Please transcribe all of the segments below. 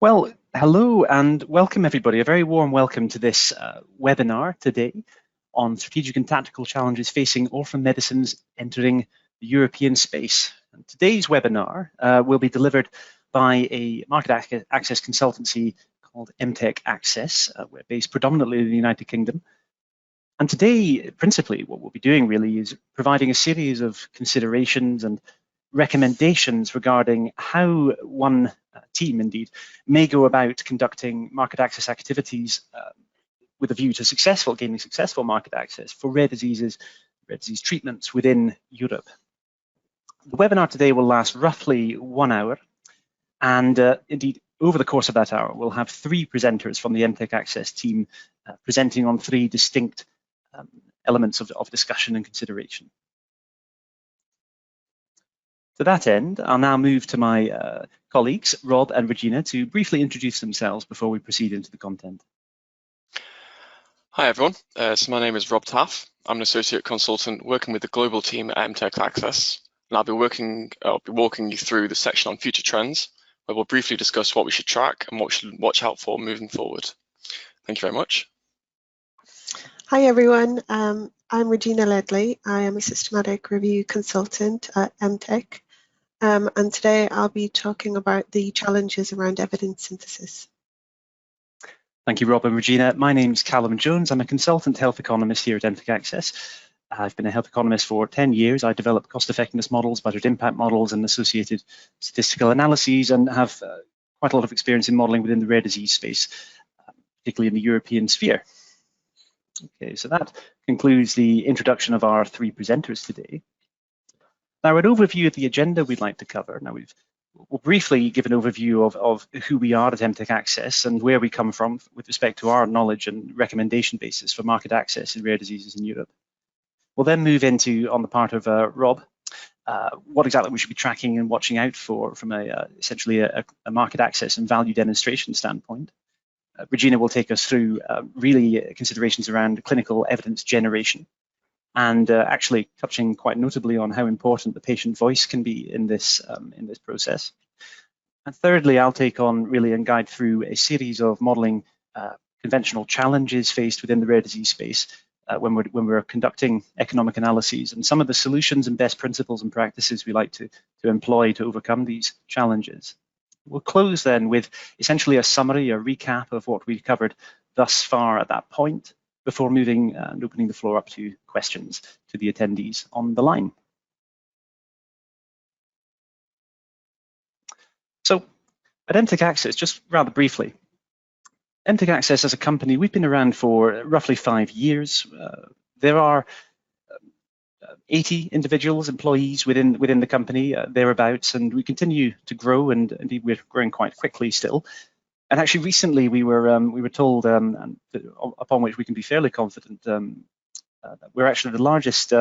Well, hello and welcome everybody. A very warm welcome to this webinar today on strategic and tactical challenges facing orphan medicines entering the European space. And today's webinar will be delivered by a market access consultancy called Mtech Access. We're based predominantly in the United Kingdom. And today, principally, what we'll be doing really is providing a series of considerations and recommendations regarding how one team, indeed, may go about conducting market access activities with a view to gaining successful market access for rare disease treatments within Europe. The webinar today will last roughly 1 hour, and indeed, over the course of that hour, we'll have 3 presenters from the Mtech Access team presenting on 3 distinct elements of discussion and consideration. To that end, I'll now move to my colleagues, Rob and Regina, to briefly introduce themselves before we proceed into the content. Hi everyone, so my name is Rob Taaffe. I'm an associate consultant working with the global team at Mtech Access, and I'll be walking you through the section on future trends, where we'll briefly discuss what we should track and what we should watch out for moving forward. Thank you very much. Hi everyone, I'm Regina Leadley. I am a systematic review consultant at Mtech, and today I'll be talking about the challenges around evidence synthesis. Thank you, Rob and Regina. My name's Calum Jones. I'm a consultant health economist here at Mtech Access. I've been a health economist for 10 years. I develop cost-effectiveness models, budget impact models, and associated statistical analyses, and have quite a lot of experience in modeling within the rare disease space, particularly in the European sphere. Okay, so that concludes the introduction of our 3 presenters today. Now, an overview of the agenda we'd like to cover. Now, we'll briefly give an overview of who we are at Mtech Access and where we come from with respect to our knowledge and recommendation basis for market access in rare diseases in Europe. We'll then move into, on the part of Rob, what exactly we should be tracking and watching out for from essentially a market access and value demonstration standpoint. Regina will take us through really considerations around clinical evidence generation and actually touching quite notably on how important the patient voice can be in this process. And thirdly, I'll take on really and guide through a series of modeling conventional challenges faced within the rare disease space when we're conducting economic analyses, and some of the solutions and best principles and practices we like to employ to overcome these challenges. We'll close then with essentially a summary, a recap of what we've covered thus far at that point, before moving and opening the floor up to questions to the attendees on the line. So at Mtech Access, just rather briefly, Mtech Access as a company, we've been around for roughly 5 years. There are 80 individuals, employees within the company, thereabouts, and we continue to grow, and indeed we're growing quite quickly still. And actually, recently we were told, upon which we can be fairly confident, that we're actually the largest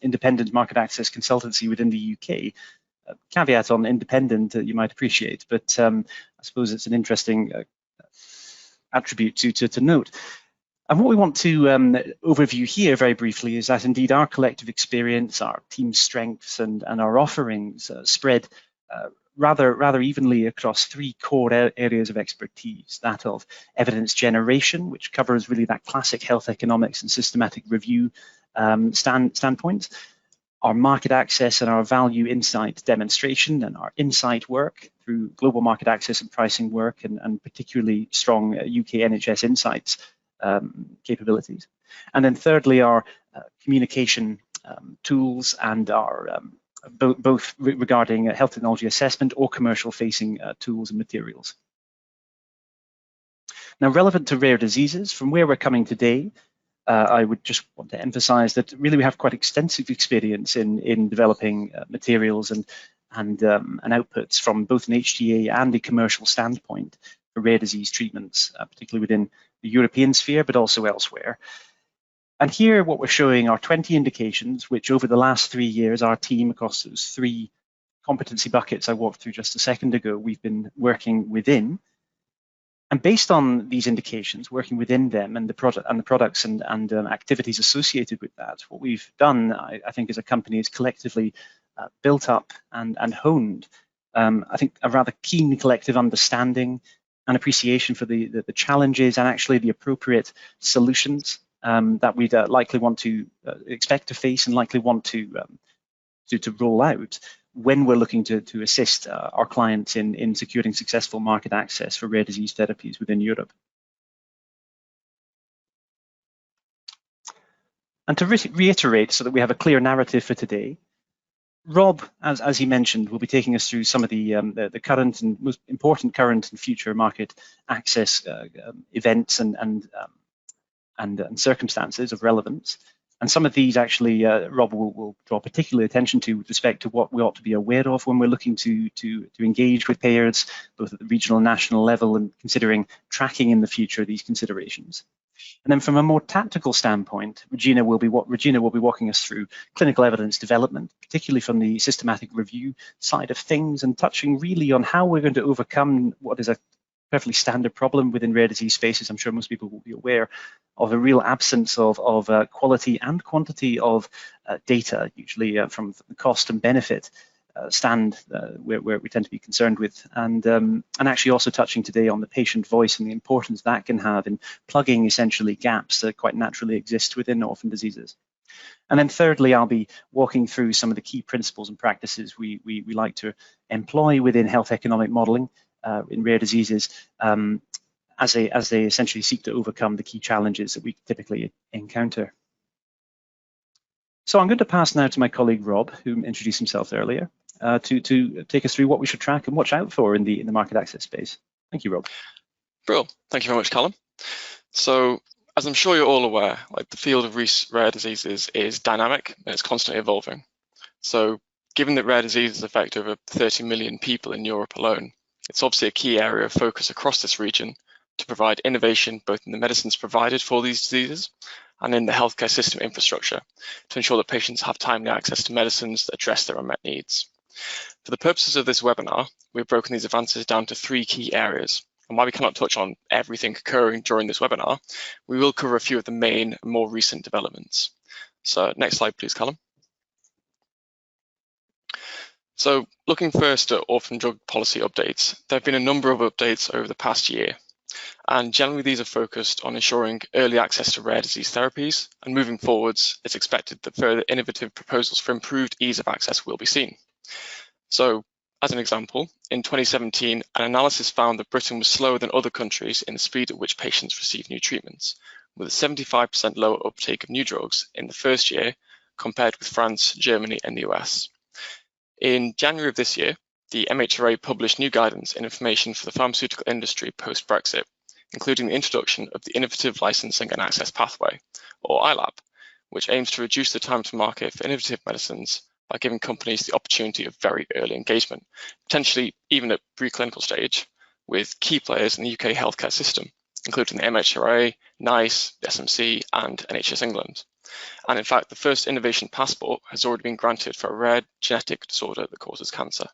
independent market access consultancy within the UK. Caveat on independent, you might appreciate, but I suppose it's an interesting attribute to note. And what we want to overview here very briefly is that indeed our collective experience, our team strengths and our offerings spread rather evenly across 3 core areas of expertise: that of evidence generation, which covers really that classic health economics and systematic review standpoint; our market access and our value insight demonstration and our insight work through global market access and pricing work, and particularly strong UK NHS insights capabilities. And then thirdly, our communication tools and our both regarding health technology assessment or commercial facing tools and materials. Now, relevant to rare diseases, from where we're coming today, I would just want to emphasize that really we have quite extensive experience in developing materials and outputs from both an HTA and a commercial standpoint for rare disease treatments, particularly within the European sphere, but also elsewhere. And here what we're showing are 20 indications, which over the last 3 years, our team across those 3 competency buckets I walked through just a second ago, we've been working within. And based on these indications, working within them and the products and activities associated with that, what we've done, I think, as a company is collectively built up and honed, I think, a rather keen collective understanding an appreciation for the challenges and actually the appropriate solutions that we'd likely want to expect to face and likely want to roll out when we're looking to assist our clients in securing successful market access for rare disease therapies within Europe. And to reiterate so that we have a clear narrative for today, Rob, as he mentioned, will be taking us through some of the current and most important current and future market access events and circumstances of relevance. And some of these actually, Rob will draw particular attention to with respect to what we ought to be aware of when we're looking to engage with payers, both at the regional and national level, and considering tracking in the future these considerations. And then from a more tactical standpoint, Regina will be walking us through clinical evidence development, particularly from the systematic review side of things, and touching really on how we're going to overcome what is a perfectly standard problem within rare disease spaces. I'm sure most people will be aware of a real absence of quality and quantity of data, usually from the cost and benefit stand where we tend to be concerned with, and actually also touching today on the patient voice and the importance that can have in plugging essentially gaps that quite naturally exist within orphan diseases. And then thirdly, I'll be walking through some of the key principles and practices we like to employ within health economic modelling in rare diseases as they essentially seek to overcome the key challenges that we typically encounter. So I'm going to pass now to my colleague Rob, who introduced himself earlier, to take us through what we should track and watch out for in the market access space. Thank you, Rob. Brilliant. Thank you very much, Calum. So, as I'm sure you're all aware, the field of rare diseases is dynamic and it's constantly evolving. So, given that rare diseases affect over 30 million people in Europe alone, it's obviously a key area of focus across this region to provide innovation both in the medicines provided for these diseases and in the healthcare system infrastructure to ensure that patients have timely access to medicines that address their unmet needs. For the purposes of this webinar, we've broken these advances down to 3 key areas. And while we cannot touch on everything occurring during this webinar, we will cover a few of the main and more recent developments. So next slide, please, Calum. So looking first at orphan drug policy updates, there have been a number of updates over the past year. And generally these are focused on ensuring early access to rare disease therapies, and moving forwards, it's expected that further innovative proposals for improved ease of access will be seen. So, as an example, in 2017, an analysis found that Britain was slower than other countries in the speed at which patients receive new treatments, with a 75% lower uptake of new drugs in the first year compared with France, Germany, and the US. In January of this year, the MHRA published new guidance and information for the pharmaceutical industry post-Brexit, including the introduction of the Innovative Licensing and Access Pathway, or ILAP, which aims to reduce the time to market for innovative medicines by giving companies the opportunity of very early engagement, potentially even at preclinical stage, with key players in the UK healthcare system, including the MHRA, NICE, the SMC, and NHS England. And in fact, the first innovation passport has already been granted for a rare genetic disorder that causes cancer.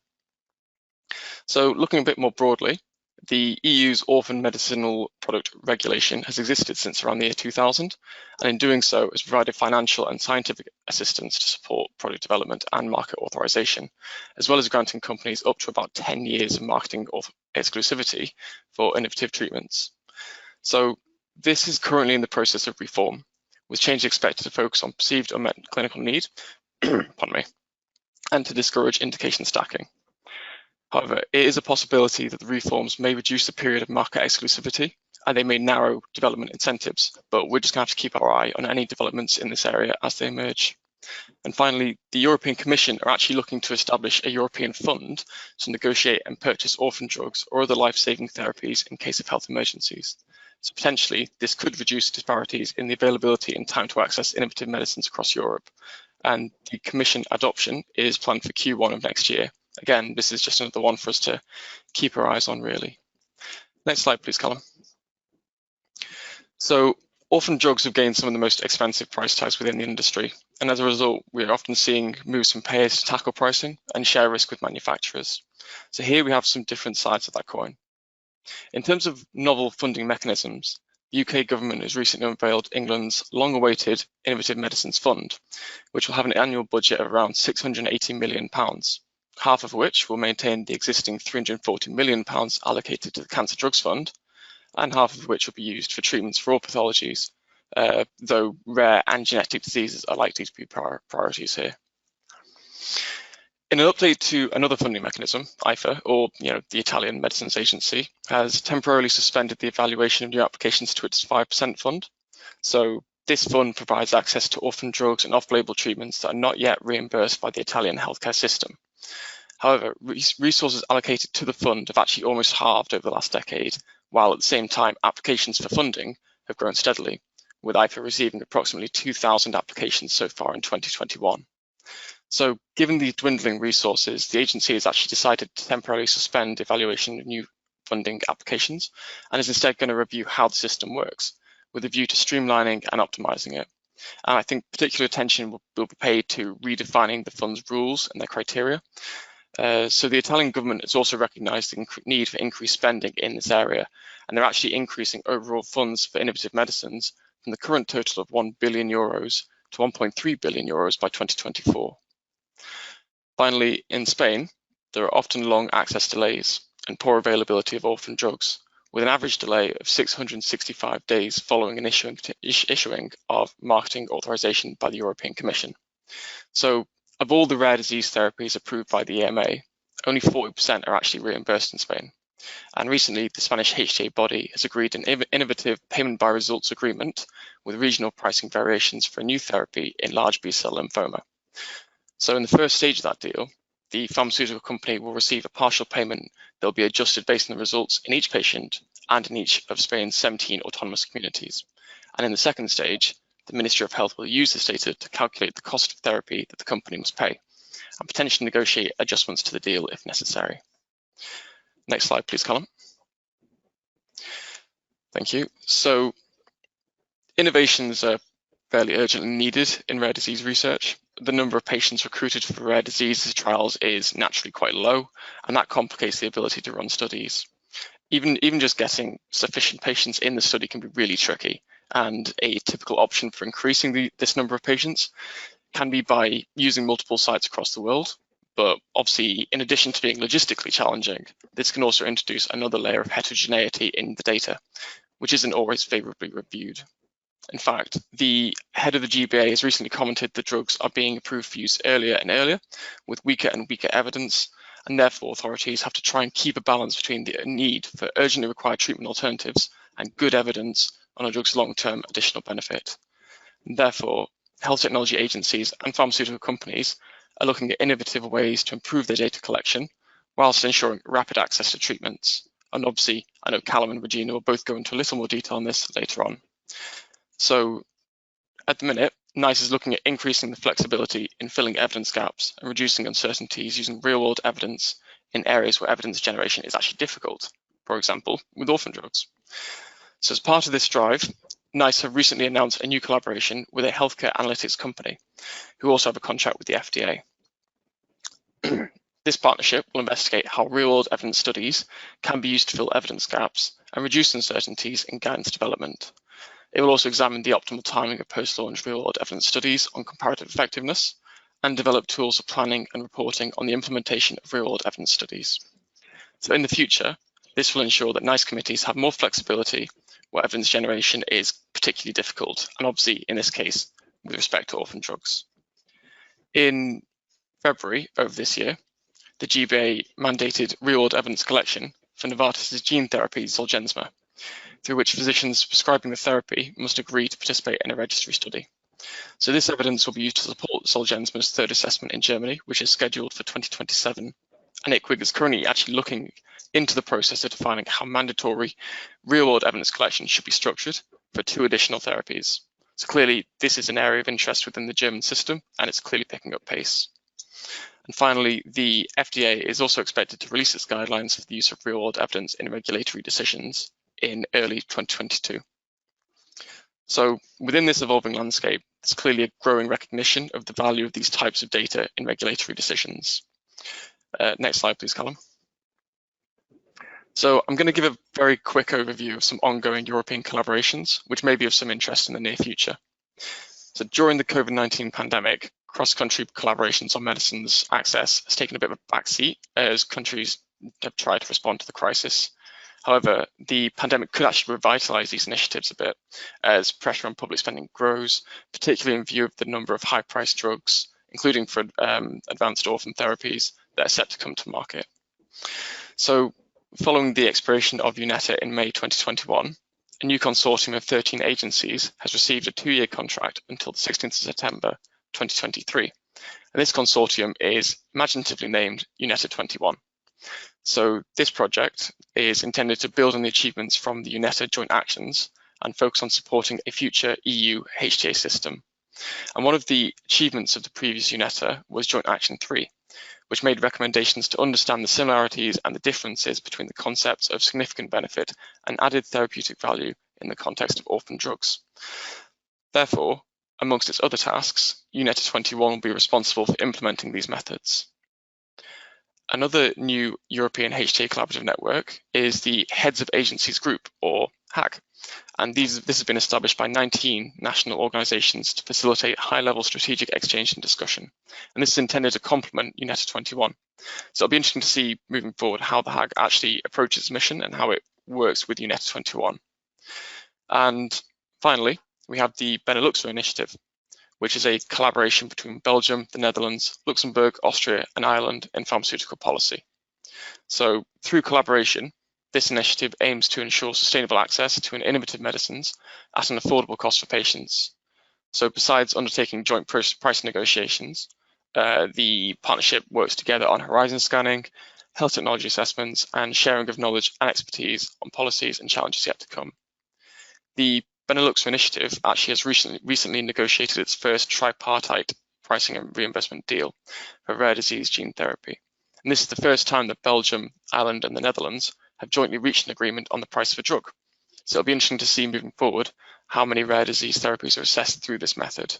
So looking a bit more broadly, the EU's Orphan Medicinal Product Regulation has existed since around the year 2000, and in doing so has provided financial and scientific assistance to support product development and market authorization, as well as granting companies up to about 10 years of marketing exclusivity for innovative treatments. So this is currently in the process of reform, with change expected to focus on perceived unmet clinical need, pardon me, and to discourage indication stacking. However, it is a possibility that the reforms may reduce the period of market exclusivity and they may narrow development incentives, but we're just going to have to keep our eye on any developments in this area as they emerge. And finally, the European Commission are actually looking to establish a European fund to negotiate and purchase orphan drugs or other life-saving therapies in case of health emergencies. So potentially, this could reduce disparities in the availability and time to access innovative medicines across Europe. And the Commission adoption is planned for Q1 of next year. Again, this is just another one for us to keep our eyes on, really. Next slide, please, Calum. So orphan drugs have gained some of the most expensive price tags within the industry. And as a result, we're often seeing moves from payers to tackle pricing and share risk with manufacturers. So here we have some different sides of that coin. In terms of novel funding mechanisms, the UK government has recently unveiled England's long-awaited Innovative Medicines Fund, which will have an annual budget of around £680 million, half of which will maintain the existing £340 million allocated to the Cancer Drugs Fund, and half of which will be used for treatments for all pathologies, though rare and genetic diseases are likely to be priorities here. In an update to another funding mechanism, IFA, or the Italian Medicines Agency, has temporarily suspended the evaluation of new applications to its 5% fund. So this fund provides access to orphan drugs and off-label treatments that are not yet reimbursed by the Italian healthcare system. However, resources allocated to the fund have actually almost halved over the last decade, while at the same time applications for funding have grown steadily, with IFA receiving approximately 2,000 applications so far in 2021. So given the dwindling resources, the agency has actually decided to temporarily suspend evaluation of new funding applications and is instead going to review how the system works, with a view to streamlining and optimizing it. And I think particular attention will be paid to redefining the fund's rules and their criteria. So the Italian government has also recognised the need for increased spending in this area, and they're actually increasing overall funds for innovative medicines from the current total of €1 billion to €1.3 billion by 2024. Finally, in Spain, there are often long access delays and poor availability of orphan drugs, with an average delay of 665 days following an issuing of marketing authorization by the European Commission. So, of all the rare disease therapies approved by the EMA, only 40% are actually reimbursed in Spain. And recently, the Spanish HTA body has agreed an innovative payment by results agreement with regional pricing variations for a new therapy in large B-cell lymphoma. So in the first stage of that deal, the pharmaceutical company will receive a partial payment that will be adjusted based on the results in each patient and in each of Spain's 17 autonomous communities. And in the second stage, the Ministry of Health will use this data to calculate the cost of therapy that the company must pay and potentially negotiate adjustments to the deal if necessary. Next slide, please, Calum. Thank you. So innovations are fairly urgently needed in rare disease research. The number of patients recruited for rare diseases trials is naturally quite low, and that complicates the ability to run studies. Even just getting sufficient patients in the study can be really tricky, and a typical option for increasing this number of patients can be by using multiple sites across the world. But obviously, in addition to being logistically challenging, this can also introduce another layer of heterogeneity in the data, which isn't always favorably reviewed. In fact, the head of the GBA has recently commented that drugs are being approved for use earlier and earlier, with weaker and weaker evidence, and therefore authorities have to try and keep a balance between the need for urgently required treatment alternatives and good evidence on a drug's long-term additional benefit. And therefore, health technology agencies and pharmaceutical companies are looking at innovative ways to improve their data collection, whilst ensuring rapid access to treatments. And obviously, I know Calum and Regina will both go into a little more detail on this later on. So at the minute, NICE is looking at increasing the flexibility in filling evidence gaps and reducing uncertainties using real-world evidence in areas where evidence generation is actually difficult, for example, with orphan drugs. So as part of this drive, NICE have recently announced a new collaboration with a healthcare analytics company who also have a contract with the FDA. This partnership will investigate how real-world evidence studies can be used to fill evidence gaps and reduce uncertainties in guidance development. It will also examine the optimal timing of post-launch real-world evidence studies on comparative effectiveness and develop tools for planning and reporting on the implementation of real-world evidence studies. So in the future, this will ensure that NICE committees have more flexibility where evidence generation is particularly difficult, and obviously in this case, with respect to orphan drugs. In February of this year, the GBA mandated real-world evidence collection for Novartis' gene therapy Zolgensma, through which physicians prescribing the therapy must agree to participate in a registry study. So this evidence will be used to support Zolgensma's third assessment in Germany, which is scheduled for 2027. And ICWIG is currently actually looking into the process of defining how mandatory real-world evidence collection should be structured for 2 additional therapies. So clearly, this is an area of interest within the German system, and it's clearly picking up pace. And finally, the FDA is also expected to release its guidelines for the use of real-world evidence in regulatory decisions in early 2022. So within this evolving landscape, there's clearly a growing recognition of the value of these types of data in regulatory decisions. Next slide, please, Calum. So I'm going to give a very quick overview of some ongoing European collaborations, which may be of some interest in the near future. So during the COVID-19 pandemic, cross-country collaborations on medicines access has taken a bit of a backseat as countries have tried to respond to the crisis. However, the pandemic could actually revitalize these initiatives a bit as pressure on public spending grows, particularly in view of the number of high-priced drugs, including for advanced orphan therapies that are set to come to market. So following the expiration of UNETA in May 2021, a new consortium of 13 agencies has received a 2-year contract until the 16th of September 2023. And this consortium is imaginatively named UNETA 21. So this project is intended to build on the achievements from the UNETA joint actions and focus on supporting a future EU HTA system. And one of the achievements of the previous UNETA was Joint Action 3, which made recommendations to understand the similarities and the differences between the concepts of significant benefit and added therapeutic value in the context of orphan drugs. Therefore, amongst its other tasks, UNETA 21 will be responsible for implementing these methods. Another new European HTA collaborative network is the Heads of Agencies Group, or HAG, and this has been established by 19 national organisations to facilitate high-level strategic exchange and discussion. And this is intended to complement UNETA 21. So it'll be interesting to see moving forward how the HAG actually approaches its mission and how it works with UNETA 21. And finally, we have the Benelux Initiative, which is a collaboration between Belgium, the Netherlands, Luxembourg, Austria, and Ireland in pharmaceutical policy. So through collaboration, this initiative aims to ensure sustainable access to innovative medicines at an affordable cost for patients. So besides undertaking joint price negotiations, the partnership works together on horizon scanning, health technology assessments, and sharing of knowledge and expertise on policies and challenges yet to come. The Benelux Initiative actually has recently negotiated its first tripartite pricing and reimbursement deal for rare disease gene therapy. And this is the first time that Belgium, Ireland, and the Netherlands have jointly reached an agreement on the price of a drug. So it'll be interesting to see moving forward how many rare disease therapies are assessed through this method.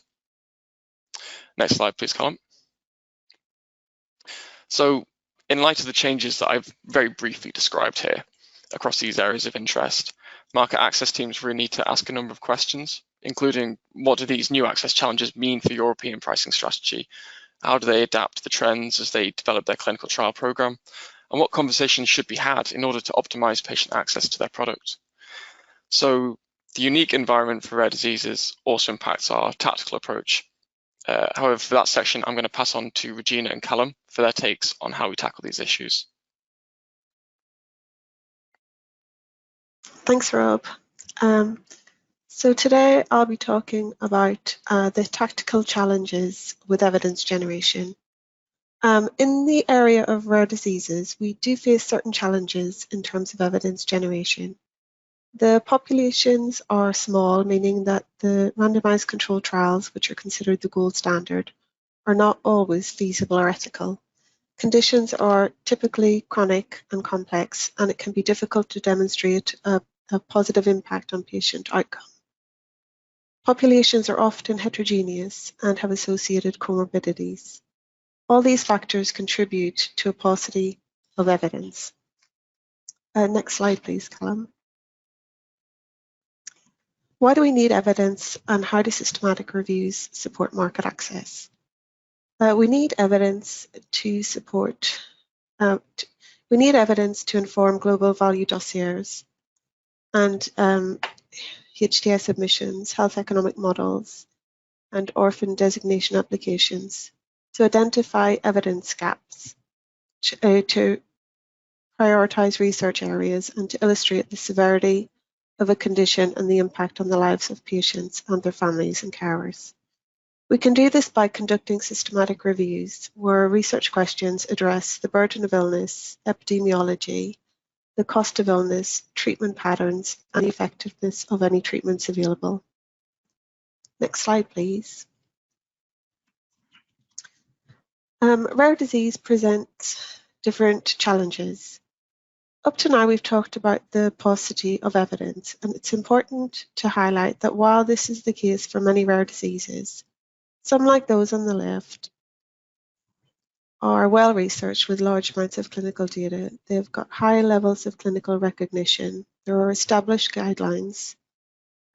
Next slide, please, Calum. So in light of the changes that I've very briefly described here across these areas of interest, market access teams really need to ask a number of questions, including what do these new access challenges mean for European pricing strategy? How do they adapt to the trends as they develop their clinical trial program? And what conversations should be had in order to optimize patient access to their product? So the unique environment for rare diseases also impacts our tactical approach. However, for that section, I'm going to pass on to Regina and Calum for their takes on how we tackle these issues. Thanks, Rob. So today I'll be talking about the tactical challenges with evidence generation. In the area of rare diseases, we do face certain challenges in terms of evidence generation. The populations are small, meaning that the randomized controlled trials, which are considered the gold standard, are not always feasible or ethical. Conditions are typically chronic and complex, and it can be difficult to demonstrate a positive impact on patient outcome. Populations are often heterogeneous and have associated comorbidities. All these factors contribute to a paucity of evidence. Next slide, please, Calum. Why do we need evidence, and how do systematic reviews support market access? We need evidence to support. We need evidence to inform global value dossiers and HTA submissions, health economic models, and orphan designation applications to identify evidence gaps, to prioritize research areas, and to illustrate the severity of a condition and the impact on the lives of patients and their families and carers. We can do this by conducting systematic reviews where research questions address the burden of illness, epidemiology, the cost of illness, treatment patterns, and the effectiveness of any treatments available. Next slide, please. Rare disease presents different challenges. Up to now, we've talked about the paucity of evidence, and it's important to highlight that while this is the case for many rare diseases, some, like those on the left, are well researched with large amounts of clinical data. They've got high levels of clinical recognition. There are established guidelines,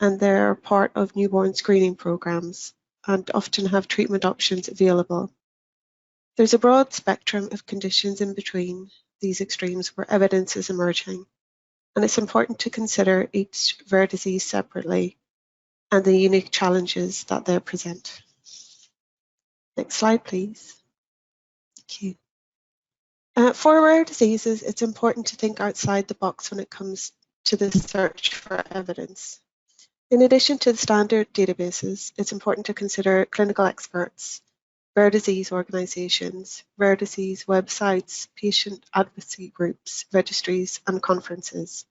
and they're part of newborn screening programs. and often have treatment options available. There's a broad spectrum of conditions in between these extremes where evidence is emerging, and it's important to consider each rare disease separately and the unique challenges that they present. Next slide, please. Thank you. For rare diseases, it's important to think outside the box when it comes to the search for evidence. In addition to the standard databases, it's important to consider clinical experts, rare disease organisations, rare disease websites, patient advocacy groups, registries, and conferences.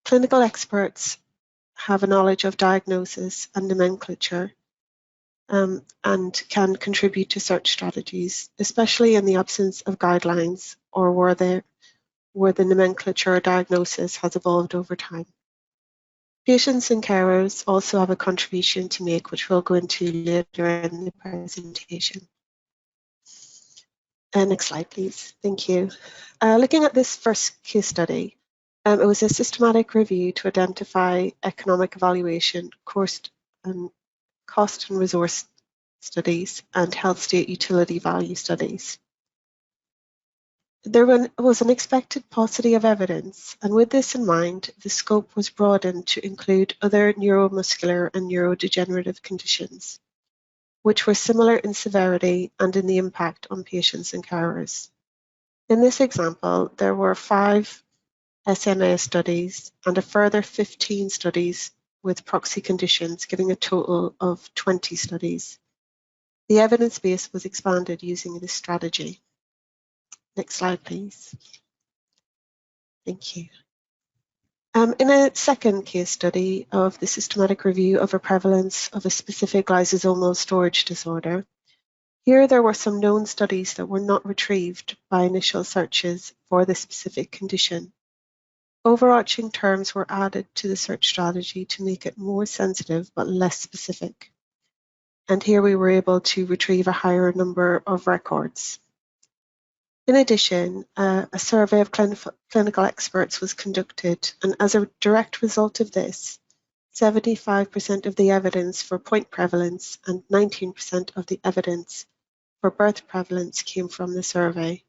Clinical experts have a knowledge of diagnosis and nomenclature and can contribute to search strategies, especially in the absence of guidelines or where the nomenclature or diagnosis has evolved over time. Patients and carers also have a contribution to make, which we'll go into later in the presentation. Next slide, please. Thank you. Looking at this first case study, it was a systematic review to identify economic evaluation, cost and resource studies, and health state utility value studies. There was an expected paucity of evidence, and with this in mind, the scope was broadened to include other neuromuscular and neurodegenerative conditions, which were similar in severity and in the impact on patients and carers. In this example, there were 5 SMA studies and a further 15 studies with proxy conditions, giving a total of 20 studies. The evidence base was expanded using this strategy. Next slide, please. Thank you. In a second case study of the systematic review of a prevalence of a specific lysosomal storage disorder, here there were some known studies that were not retrieved by initial searches for the specific condition. Overarching terms were added to the search strategy to make it more sensitive but less specific. And here we were able to retrieve a higher number of records. In addition, a survey of clinical experts was conducted, and as a direct result of this, 75% of the evidence for point prevalence and 19% of the evidence for birth prevalence came from the survey.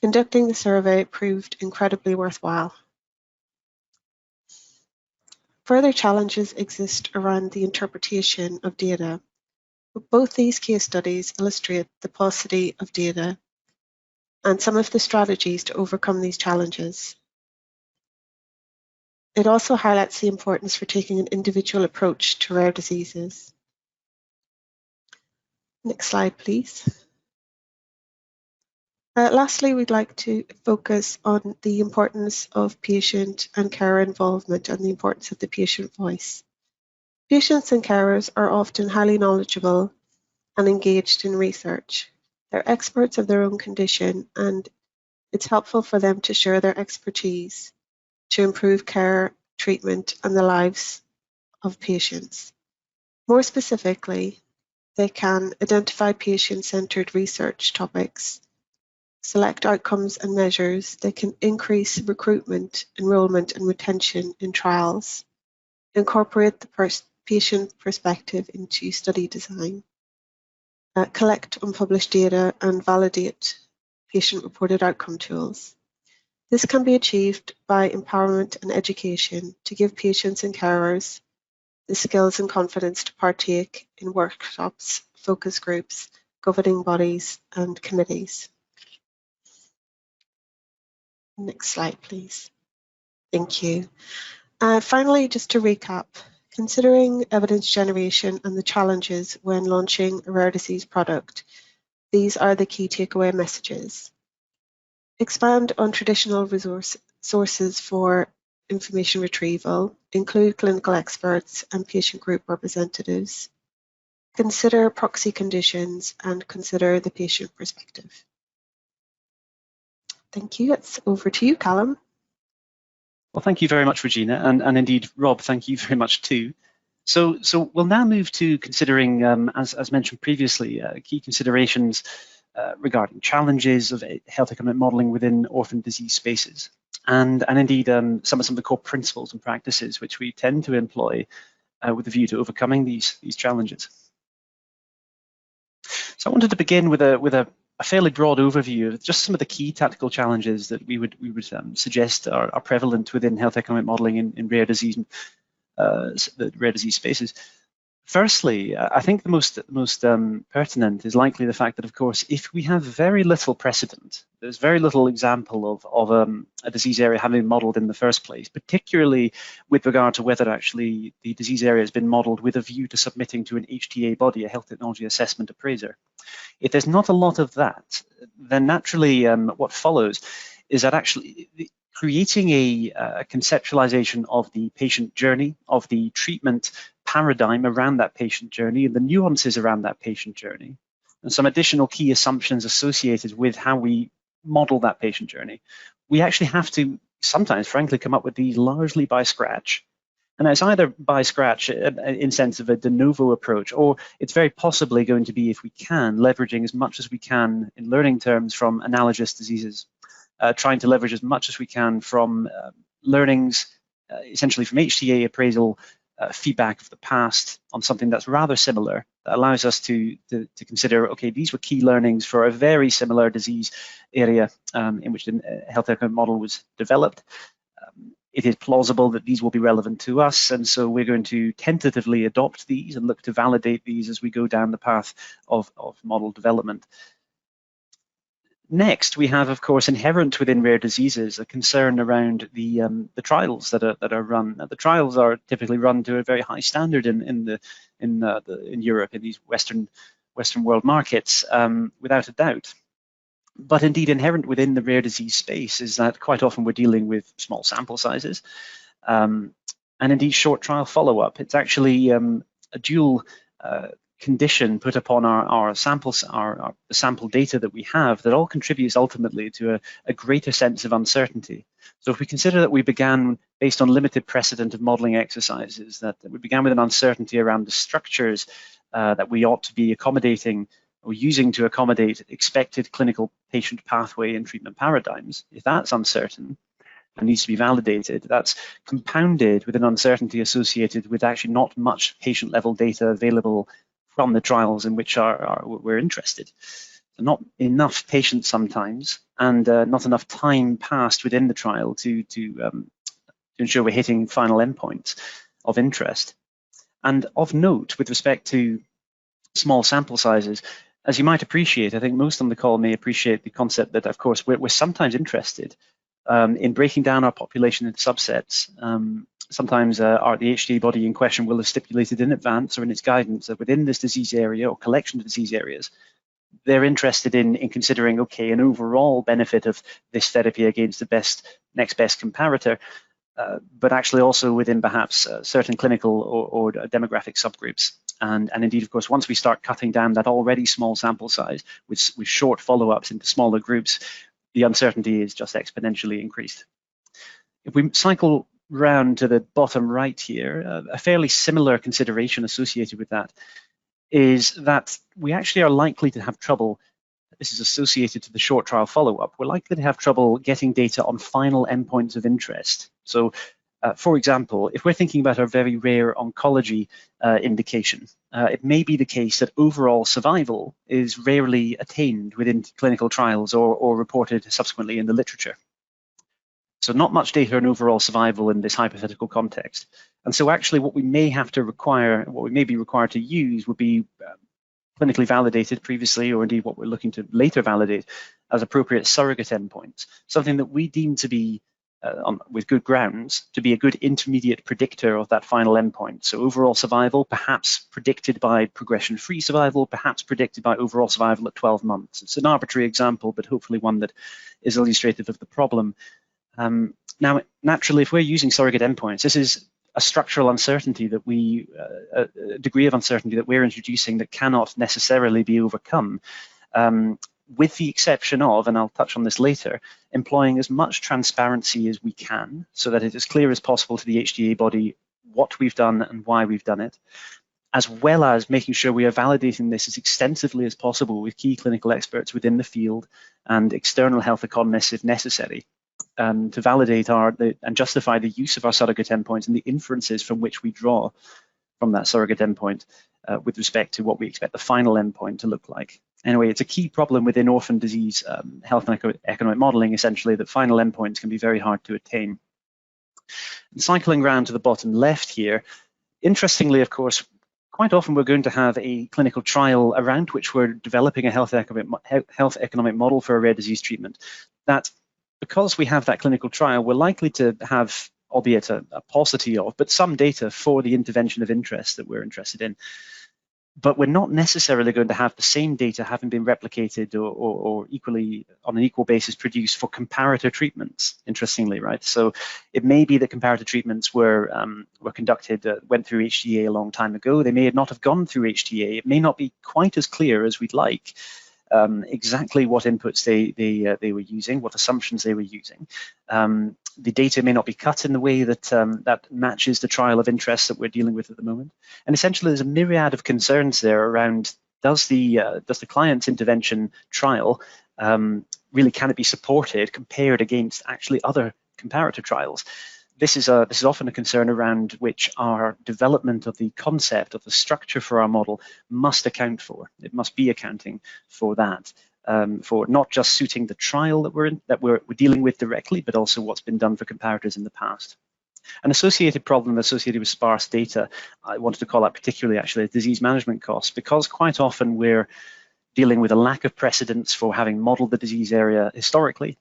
Conducting the survey proved incredibly worthwhile. Further challenges exist around the interpretation of data. Both these case studies illustrate the paucity of data and some of the strategies to overcome these challenges. It also highlights the importance for taking an individual approach to rare diseases. Next slide, please. Lastly, we'd like to focus on the importance of patient and carer involvement and the importance of the patient voice. Patients and carers are often highly knowledgeable and engaged in research. They're experts of their own condition, and it's helpful for them to share their expertise to improve care, treatment, and the lives of patients. More specifically, they can identify patient-centered research topics, select outcomes and measures. They can increase recruitment, enrollment, and retention in trials, incorporate the patient perspective into study design, collect unpublished data, and validate patient-reported outcome tools. This can be achieved by empowerment and education to give patients and carers the skills and confidence to partake in workshops, focus groups, governing bodies, and committees. Next slide, please. Thank you. Finally, just to recap, considering evidence generation and the challenges when launching a rare disease product, these are the key takeaway messages. Expand on traditional sources for information retrieval, include clinical experts and patient group representatives. Consider proxy conditions and consider the patient perspective. Thank you. It's over to you, Calum. Well, thank you very much, Regina, and indeed, Rob, thank you very much too. So we'll now move to considering, as mentioned previously, key considerations regarding challenges of health economic modelling within orphan disease spaces, and indeed some of the core principles and practices which we tend to employ with a view to overcoming these challenges. So I wanted to begin with a fairly broad overview of just some of the key tactical challenges that we would suggest are prevalent within health economic modelling in rare disease spaces. Firstly, I think the most pertinent is likely the fact that, of course, if we have very little precedent, there's very little example of a disease area having been modelled in the first place, particularly with regard to whether actually the disease area has been modelled with a view to submitting to an HTA body, a health technology assessment appraiser. If there's not a lot of that, then naturally what follows is that actually creating a conceptualization of the patient journey, of the treatment paradigm around that patient journey and the nuances around that patient journey, and some additional key assumptions associated with how we model that patient journey. We actually have to sometimes, frankly, come up with these largely by scratch. And it's either by scratch in sense of a de novo approach, or it's very possibly going to be, if we can, leveraging as much as we can in learning terms from analogous diseases, trying to leverage as much as we can from learnings, essentially from HTA appraisal feedback of the past on something that's rather similar, that allows us to consider, okay, these were key learnings for a very similar disease area in which the health economic model was developed. It is plausible that these will be relevant to us, and so we're going to tentatively adopt these and look to validate these as we go down the path of model development. Next, we have, of course, inherent within rare diseases a concern around the trials that are run. Now, the trials are typically run to a very high standard in Europe, in these Western world markets, without a doubt. But indeed, inherent within the rare disease space is that quite often we're dealing with small sample sizes, and indeed short trial follow-up. It's actually a dual condition put upon our samples, the sample data that we have, that all contributes ultimately to a greater sense of uncertainty. So if we consider that we began based on limited precedent of modeling exercises, that we began with an uncertainty around the structures that we ought to be accommodating or using to accommodate expected clinical patient pathway and treatment paradigms, if that's uncertain and needs to be validated, that's compounded with an uncertainty associated with actually not much patient level data available from the trials in which we're interested. So not enough patients sometimes, and not enough time passed within the trial to ensure we're hitting final endpoints of interest. And of note, with respect to small sample sizes, as you might appreciate, I think most on the call may appreciate the concept that, of course, we're sometimes interested in breaking down our population into subsets. Sometimes the HTA body in question will have stipulated in advance or in its guidance that within this disease area or collection of disease areas, they're interested in considering, okay, an overall benefit of this therapy against the next best comparator, but actually also within perhaps certain clinical or demographic subgroups. And indeed, of course, once we start cutting down that already small sample size with short follow-ups into smaller groups, the uncertainty is just exponentially increased. If we cycle round to the bottom right here, a fairly similar consideration associated with that is that we actually are likely to have trouble. This is associated to the short trial follow-up. We're likely to have trouble getting data on final endpoints of interest. So, for example, if we're thinking about our very rare oncology indication, it may be the case that overall survival is rarely attained within clinical trials or reported subsequently in the literature. So not much data on overall survival in this hypothetical context. And so actually what we may have to require, what we may be required to use would be clinically validated previously, or indeed what we're looking to later validate as appropriate surrogate endpoints, something that we deem to be, with good grounds, to be a good intermediate predictor of that final endpoint. So overall survival, perhaps predicted by progression-free survival, perhaps predicted by overall survival at 12 months. It's an arbitrary example, but hopefully one that is illustrative of the problem. Now, naturally, if we're using surrogate endpoints, this is a structural uncertainty that a degree of uncertainty that we're introducing that cannot necessarily be overcome, with the exception of, and I'll touch on this later, employing as much transparency as we can so that it is as clear as possible to the HTA body what we've done and why we've done it, as well as making sure we are validating this as extensively as possible with key clinical experts within the field and external health economists if necessary. To validate and justify the use of our surrogate endpoints and the inferences from which we draw from that surrogate endpoint with respect to what we expect the final endpoint to look like. Anyway, it's a key problem within orphan disease health and economic modeling, essentially, that final endpoints can be very hard to attain. And cycling round to the bottom left here, interestingly, of course, quite often we're going to have a clinical trial around which we're developing a health economic model for a rare disease treatment. That, because we have that clinical trial, we're likely to have, albeit a paucity of, but some data for the intervention of interest that we're interested in. But we're not necessarily going to have the same data having been replicated or equally, on an equal basis, produced for comparator treatments, interestingly, right? So it may be that comparator treatments were conducted, went through HTA a long time ago. They may not have gone through HTA. It may not be quite as clear as we'd like exactly what inputs they were using, what assumptions they were using. The data may not be cut in the way that that matches the trial of interest that we're dealing with at the moment. And essentially, there's a myriad of concerns there around, does the client's intervention trial really, can it be supported compared against actually other comparator trials? This is often a concern around which our development of the concept of the structure for our model must account for. It must be accounting for that, for not just suiting the trial that we're dealing with directly, but also what's been done for comparators in the past. An associated problem associated with sparse data, I wanted to call out particularly actually disease management costs, because quite often we're dealing with a lack of precedents for having modeled the disease area historically,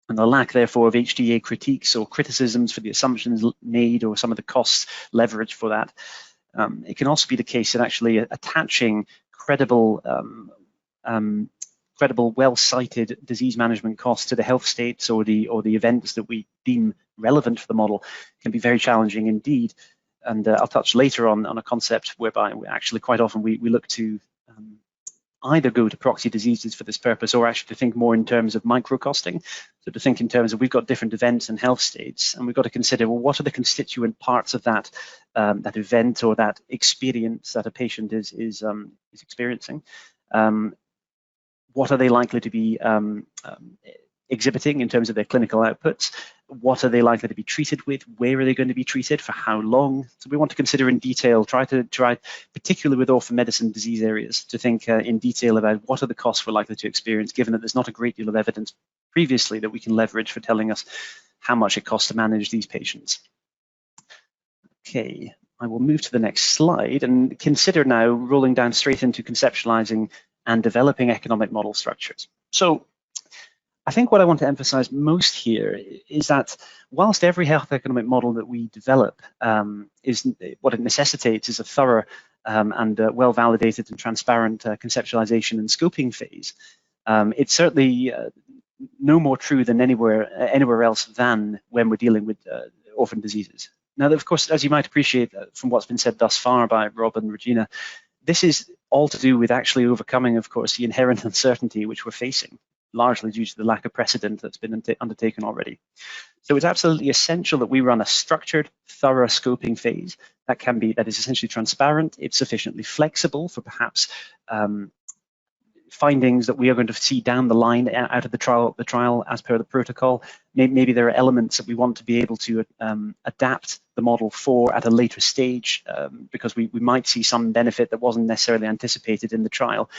and the lack, therefore, of HTA critiques or criticisms for the assumptions made or some of the costs leveraged for that. It can also be the case that actually attaching credible, well-cited disease management costs to the health states or the events that we deem relevant for the model can be very challenging indeed. And I'll touch later on a concept whereby we actually quite often we look to either go to proxy diseases for this purpose, or actually to think more in terms of micro-costing. So to think in terms of, we've got different events and health states, and we've got to consider, well, what are the constituent parts of that that event or that experience that a patient is experiencing? What are they likely to be exhibiting in terms of their clinical outputs? What are they likely to be treated with? Where are they going to be treated? For how long? So we want to consider in detail, try, particularly with orphan medicine disease areas, to think in detail about what are the costs we're likely to experience, given that there's not a great deal of evidence previously that we can leverage for telling us how much it costs to manage these patients. Okay, I will move to the next slide and consider now rolling down straight into conceptualizing and developing economic model structures. So I think what I want to emphasize most here is that whilst every health economic model that we develop is what it necessitates is a thorough and well-validated and transparent conceptualization and scoping phase, it's certainly no more true than anywhere else than when we're dealing with orphan diseases. Now, of course, as you might appreciate from what's been said thus far by Rob and Regina, this is all to do with actually overcoming, of course, the inherent uncertainty which we're facing, largely due to the lack of precedent that's been undertaken already. So it's absolutely essential that we run a structured, thorough scoping phase that is essentially transparent. It's sufficiently flexible for perhaps findings that we are going to see down the line out of the trial as per the protocol. Maybe there are elements that we want to be able to adapt the model for at a later stage because we might see some benefit that wasn't necessarily anticipated in the trial.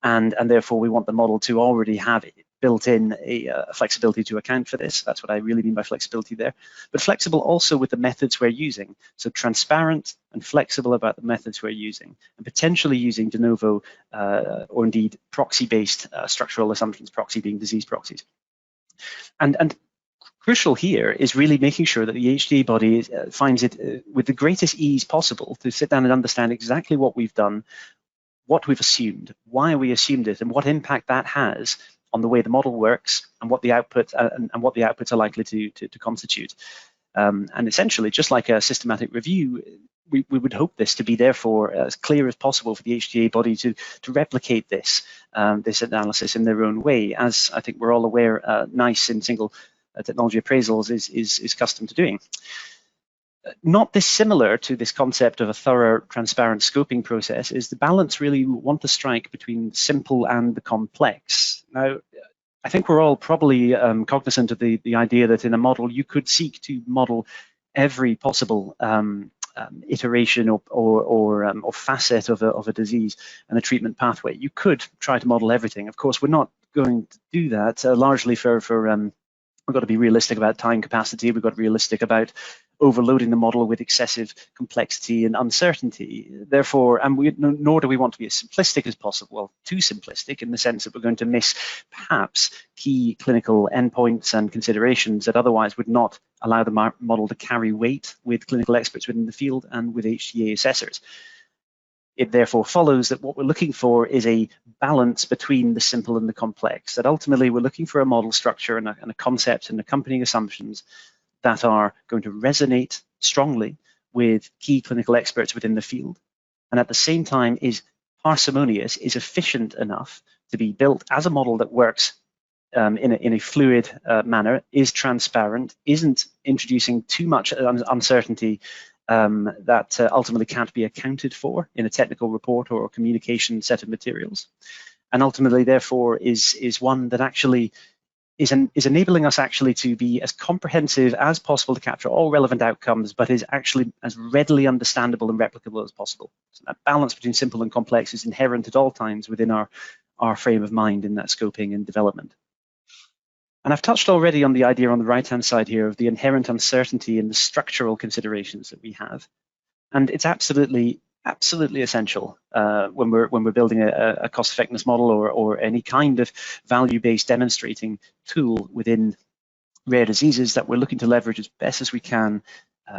And therefore, we want the model to already have built in a flexibility to account for this. That's what I really mean by flexibility there. But flexible also with the methods we're using. So transparent and flexible about the methods we're using, and potentially using de novo or indeed proxy-based structural assumptions, proxy being disease proxies. And crucial here is really making sure that the HTA body finds it with the greatest ease possible to sit down and understand exactly what we've done, what we've assumed, why we assumed it, and what impact that has on the way the model works and what the output and what the outputs are likely to constitute. And essentially, just like a systematic review, we would hope this to be therefore as clear as possible for the HTA body to replicate this analysis in their own way, as I think we're all aware, NICE in single technology appraisals is custom to doing. Not dissimilar to this concept of a thorough, transparent scoping process is the balance really we want to strike between the simple and the complex. Now, I think we're all probably cognizant of the idea that in a model you could seek to model every possible iteration or facet of a disease and a treatment pathway. You could try to model everything. Of course, we're not going to do that, largely for we've got to be realistic about time capacity. We've got to be realistic about overloading the model with excessive complexity and uncertainty. Therefore, nor do we want to be as simplistic as possible, well, too simplistic in the sense that we're going to miss perhaps key clinical endpoints and considerations that otherwise would not allow the model to carry weight with clinical experts within the field and with HTA assessors. It therefore follows that what we're looking for is a balance between the simple and the complex, that ultimately we're looking for a model structure and a concept and accompanying assumptions that are going to resonate strongly with key clinical experts within the field, and at the same time is parsimonious, is efficient enough to be built as a model that works in a fluid manner, is transparent, isn't introducing too much uncertainty that ultimately can't be accounted for in a technical report or a communication set of materials, and ultimately therefore is one that actually is enabling us actually to be as comprehensive as possible to capture all relevant outcomes, but is actually as readily understandable and replicable as possible. So that balance between simple and complex is inherent at all times within our frame of mind in that scoping and development. And I've touched already on the idea on the right-hand side here of the inherent uncertainty in the structural considerations that we have. And it's absolutely essential when we're building a cost-effectiveness model or any kind of value-based demonstrating tool within rare diseases that we're looking to leverage as best as we can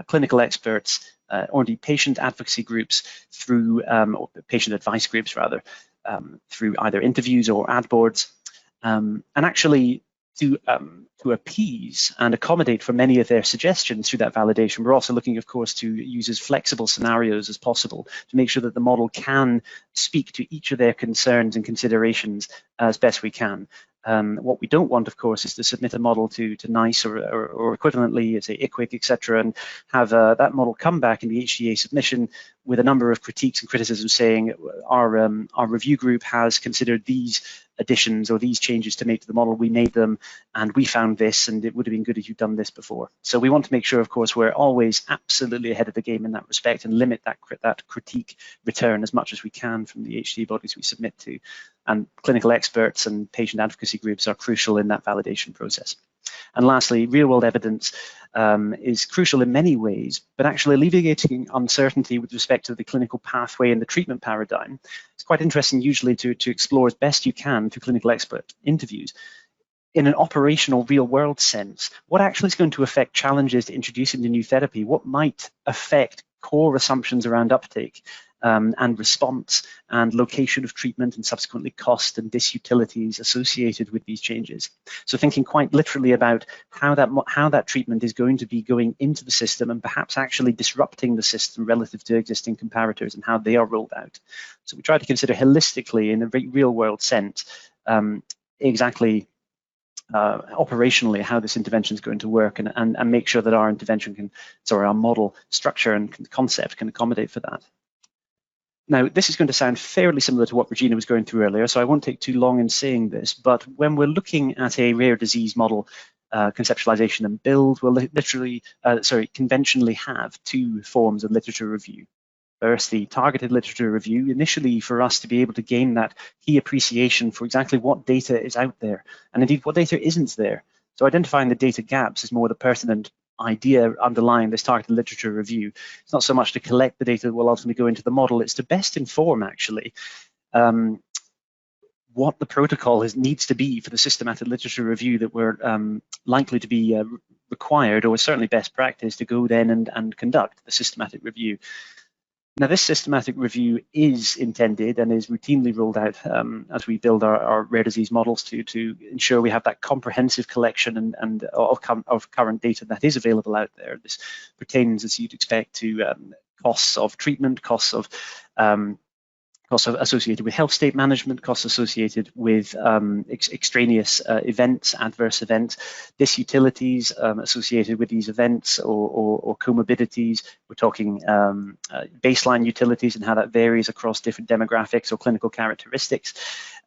clinical experts or indeed patient advocacy groups through, or patient advice groups rather, through either interviews or ad boards, and actually to appease and accommodate for many of their suggestions through that validation. We're also looking, of course, to use as flexible scenarios as possible to make sure that the model can speak to each of their concerns and considerations as best we can. What we don't want, of course, is to submit a model to NICE or equivalently, say, ICWIC, etc., and have that model come back in the HTA submission with a number of critiques and criticisms saying our review group has considered these additions or these changes to make to the model, we made them, and we found this, and it would have been good if you'd done this before. So we want to make sure, of course, we're always absolutely ahead of the game in that respect and limit that critique return as much as we can from the HTA bodies we submit to. And clinical experts and patient advocacy groups are crucial in that validation process. And lastly, real-world evidence is crucial in many ways, but actually alleviating uncertainty with respect to the clinical pathway and the treatment paradigm. It's quite interesting usually to explore as best you can through clinical expert interviews in an operational real-world sense. What actually is going to affect challenges to introducing the new therapy? What might affect core assumptions around uptake and response and location of treatment and subsequently cost and disutilities associated with these changes? So thinking quite literally about how that treatment is going to be going into the system and perhaps actually disrupting the system relative to existing comparators and how they are rolled out. So we try to consider holistically in a real world sense exactly operationally how this intervention is going to work and make sure that our intervention our model structure and concept can accommodate for that. Now, this is going to sound fairly similar to what Regina was going through earlier, so I won't take too long in saying this, but when we're looking at a rare disease model, conceptualization and build, we'll conventionally have two forms of literature review. First, the targeted literature review, initially for us to be able to gain that key appreciation for exactly what data is out there, and indeed what data isn't there. So identifying the data gaps is more the pertinent idea underlying this targeted literature review. It's not so much to collect the data that will ultimately go into the model, it's to best inform actually what the protocol needs to be for the systematic literature review that we're likely to be required, or certainly best practice to go then and conduct the systematic review. Now, this systematic review is intended and is routinely rolled out as we build our rare disease models to ensure we have that comprehensive collection of current data that is available out there. This pertains, as you'd expect, to costs of treatment, costs associated with health state management, costs associated with extraneous events, adverse events, disutilities associated with these events or comorbidities. We're talking baseline utilities and how that varies across different demographics or clinical characteristics.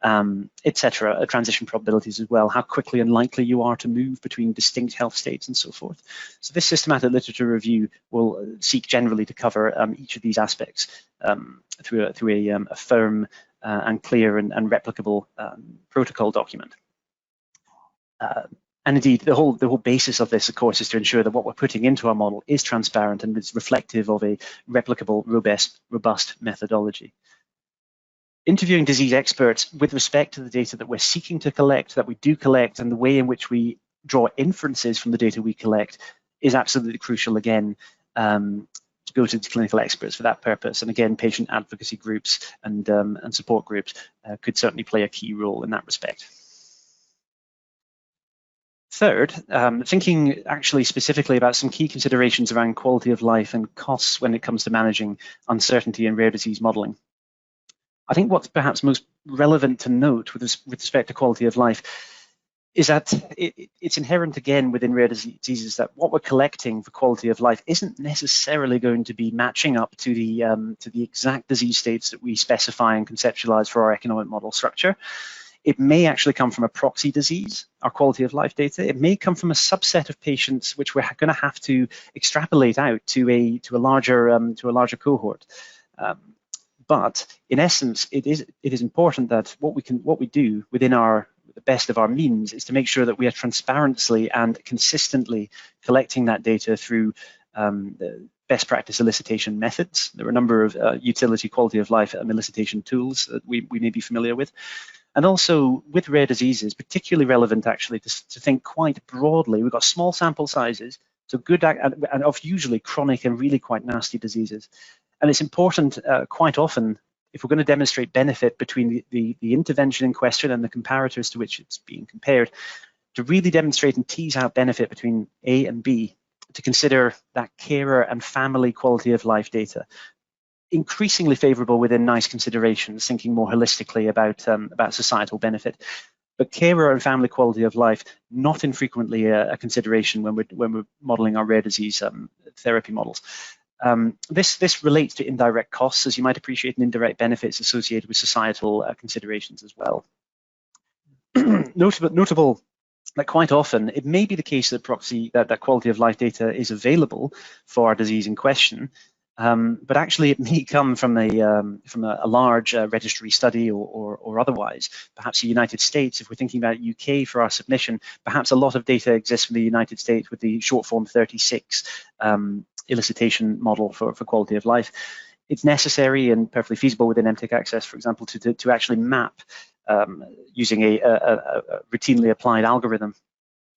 etc., transition probabilities as well, how quickly and likely you are to move between distinct health states and so forth. So this systematic literature review will seek generally to cover each of these aspects through a firm and clear and replicable protocol document. And indeed, the whole basis of this, of course, is to ensure that what we're putting into our model is transparent and is reflective of a replicable, robust methodology. Interviewing disease experts with respect to the data that we're seeking to collect, that we do collect, and the way in which we draw inferences from the data we collect is absolutely crucial, again, to go to the clinical experts for that purpose. And again, patient advocacy groups and support groups could certainly play a key role in that respect. Third, thinking actually specifically about some key considerations around quality of life and costs when it comes to managing uncertainty in rare disease modeling. I think what's perhaps most relevant to note with respect to quality of life is that it's inherent again within rare diseases that what we're collecting for quality of life isn't necessarily going to be matching up to the exact disease states that we specify and conceptualize for our economic model structure. It may actually come from a proxy disease, our quality of life data. It may come from a subset of patients which we're going to have to extrapolate out to a larger cohort. But in essence, it is important that what we do within the best of our means is to make sure that we are transparently and consistently collecting that data through the best practice elicitation methods. There are a number of utility quality of life elicitation tools that we may be familiar with. And also with rare diseases, particularly relevant actually to think quite broadly. We've got small sample sizes, so good and of usually chronic and really quite nasty diseases. And it's important quite often, if we're going to demonstrate benefit between the intervention in question and the comparators to which it's being compared, to really demonstrate and tease out benefit between A and B, to consider that carer and family quality of life data. Increasingly favorable within NICE considerations, thinking more holistically about societal benefit. But carer and family quality of life, not infrequently a consideration when we're modeling our rare disease therapy models. This relates to indirect costs, as you might appreciate, and indirect benefits associated with societal considerations as well. Notable that quite often it may be the case that that quality of life data is available for our disease in question, but actually it may come from a large registry study or otherwise. Perhaps the United States, if we're thinking about UK for our submission, perhaps a lot of data exists from the United States with the short form 36 elicitation model for quality of life. It's necessary and perfectly feasible within Mtech Access, for example, to actually map using a routinely applied algorithm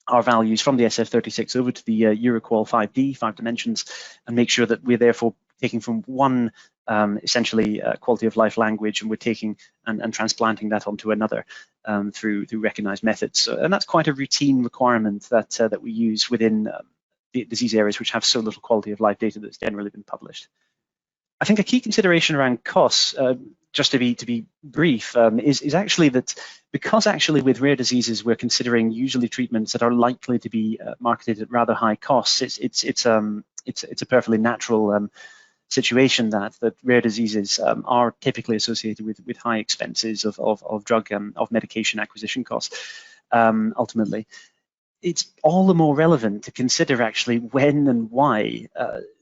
our values from the SF36 over to the Euroqual 5D, 5 dimensions, and make sure that we're therefore taking from one essentially quality of life language, and we're taking and transplanting that onto another through recognized methods. And that's quite a routine requirement that we use within the disease areas which have so little quality of life data that's generally been published. I think a key consideration around costs, just to be brief, is actually that because actually with rare diseases we're considering usually treatments that are likely to be marketed at rather high costs. It's a perfectly natural situation that rare diseases are typically associated with high expenses of drug of medication acquisition costs. Ultimately, it's all the more relevant to consider actually when and why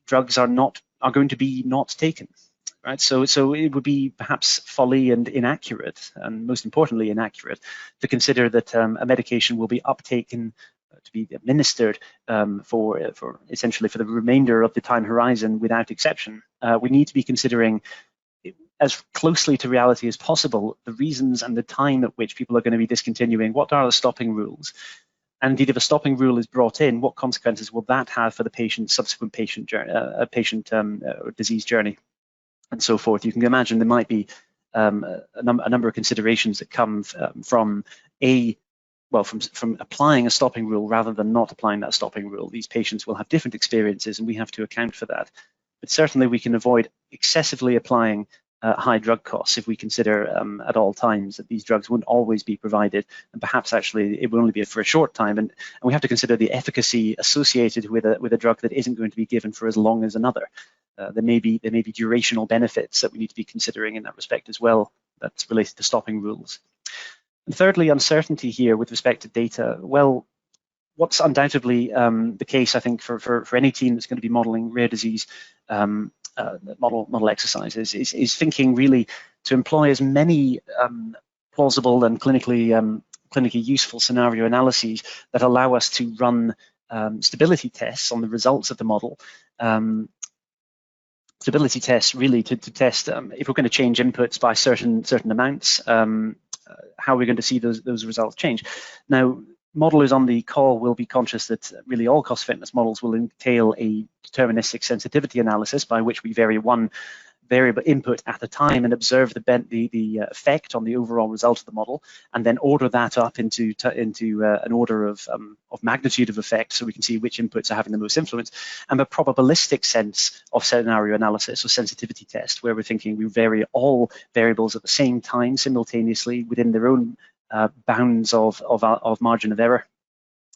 drugs are going to be not taken. Right, so it would be perhaps folly and inaccurate, and most importantly inaccurate, to consider that a medication will be uptaken to be administered for essentially for the remainder of the time horizon without exception. We need to be considering as closely to reality as possible the reasons and the time at which people are going to be discontinuing. What are the stopping rules? And indeed, if a stopping rule is brought in, what consequences will that have for the patient's subsequent disease journey? And so forth. You can imagine there might be a number of considerations that come from applying a stopping rule rather than not applying that stopping rule. These patients will have different experiences, and we have to account for that. But certainly, we can avoid excessively applying high drug costs if we consider at all times that these drugs won't always be provided, and perhaps actually it will only be for a short time. And we have to consider the efficacy associated with a drug that isn't going to be given for as long as another. There may be durational benefits that we need to be considering in that respect as well, that's related to stopping rules. And thirdly, uncertainty here with respect to data. Well, what's undoubtedly the case, I think, for any team that's going to be modeling rare disease model exercises is thinking really to employ as many plausible and clinically useful scenario analyses that allow us to run stability tests on the results of the model. Stability tests really to test if we're going to change inputs by certain amounts, how we're going to see those results change. Now, modelers on the call will be conscious that really all cost effectiveness models will entail a deterministic sensitivity analysis by which we vary one variable input at a time and observe the effect on the overall result of the model, and then order that up into an order of magnitude of effect, so we can see which inputs are having the most influence, and a probabilistic sense of scenario analysis or sensitivity test, where we're thinking we vary all variables at the same time simultaneously within their own bounds of margin of error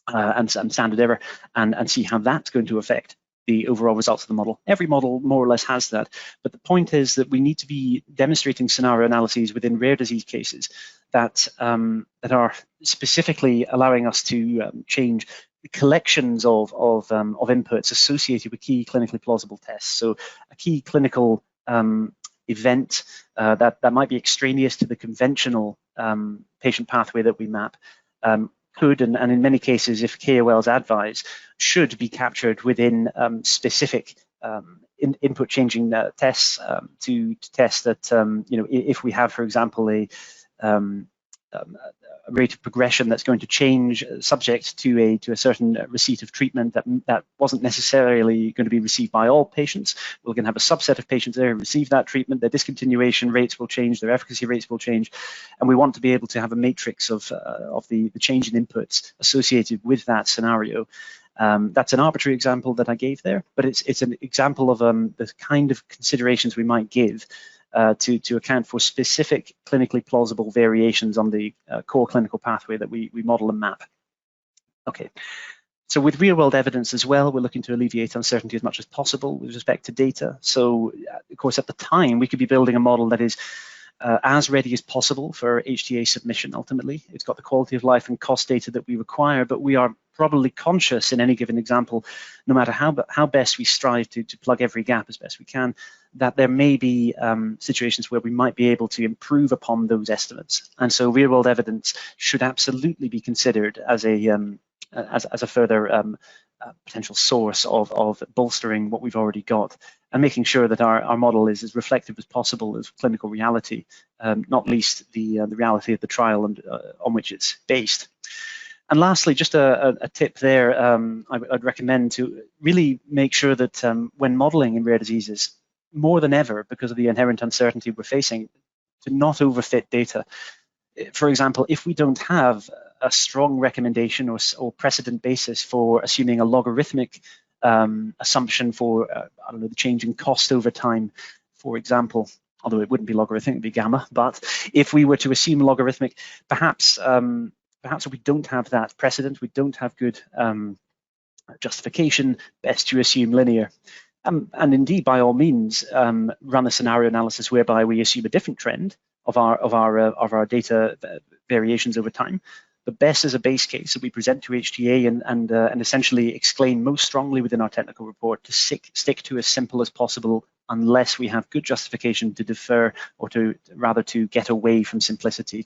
and standard error, and see how that's going to affect the overall results of the model. Every model more or less has that, but the point is that we need to be demonstrating scenario analyses within rare disease cases that are specifically allowing us to change the collections of inputs associated with key clinically plausible tests. So a key clinical event that might be extraneous to the conventional patient pathway that we map could, and in many cases, if KOLs advise, should be captured within specific input changing tests to test that, if we have, for example, a rate of progression that's going to change subject to a certain receipt of treatment that wasn't necessarily going to be received by all patients. We're going to have a subset of patients there who receive that treatment. Their discontinuation rates will change, their efficacy rates will change, and we want to be able to have a matrix of the change in inputs associated with that scenario. That's an arbitrary example that I gave there, but it's an example of the kind of considerations we might give to account for specific clinically plausible variations on the core clinical pathway that we model and map. Okay, so with real-world evidence as well, we're looking to alleviate uncertainty as much as possible with respect to data. So, of course, at the time, we could be building a model that is as ready as possible for HTA submission ultimately. It's got the quality of life and cost data that we require, but we are probably conscious in any given example, no matter how best we strive to plug every gap as best we can, that there may be situations where we might be able to improve upon those estimates. And so real-world evidence should absolutely be considered as a further potential source of bolstering what we've already got, and making sure that our model is as reflective as possible of clinical reality, not least the reality of the trial and on which it's based. And lastly, just a tip there, I'd recommend to really make sure that when modeling in rare diseases, more than ever, because of the inherent uncertainty we're facing, to not overfit data. For example, if we don't have a strong recommendation or precedent basis for assuming a logarithmic assumption for, I don't know, the change in cost over time, for example, although it wouldn't be logarithmic, it'd be gamma, but if we were to assume logarithmic, perhaps we don't have that precedent, we don't have good justification, best to assume linear. And indeed, by all means, run a scenario analysis whereby we assume a different trend of our data variations over time. But best as a base case that we present to HTA and essentially explain most strongly within our technical report to stick to as simple as possible, unless we have good justification to defer or to get away from simplicity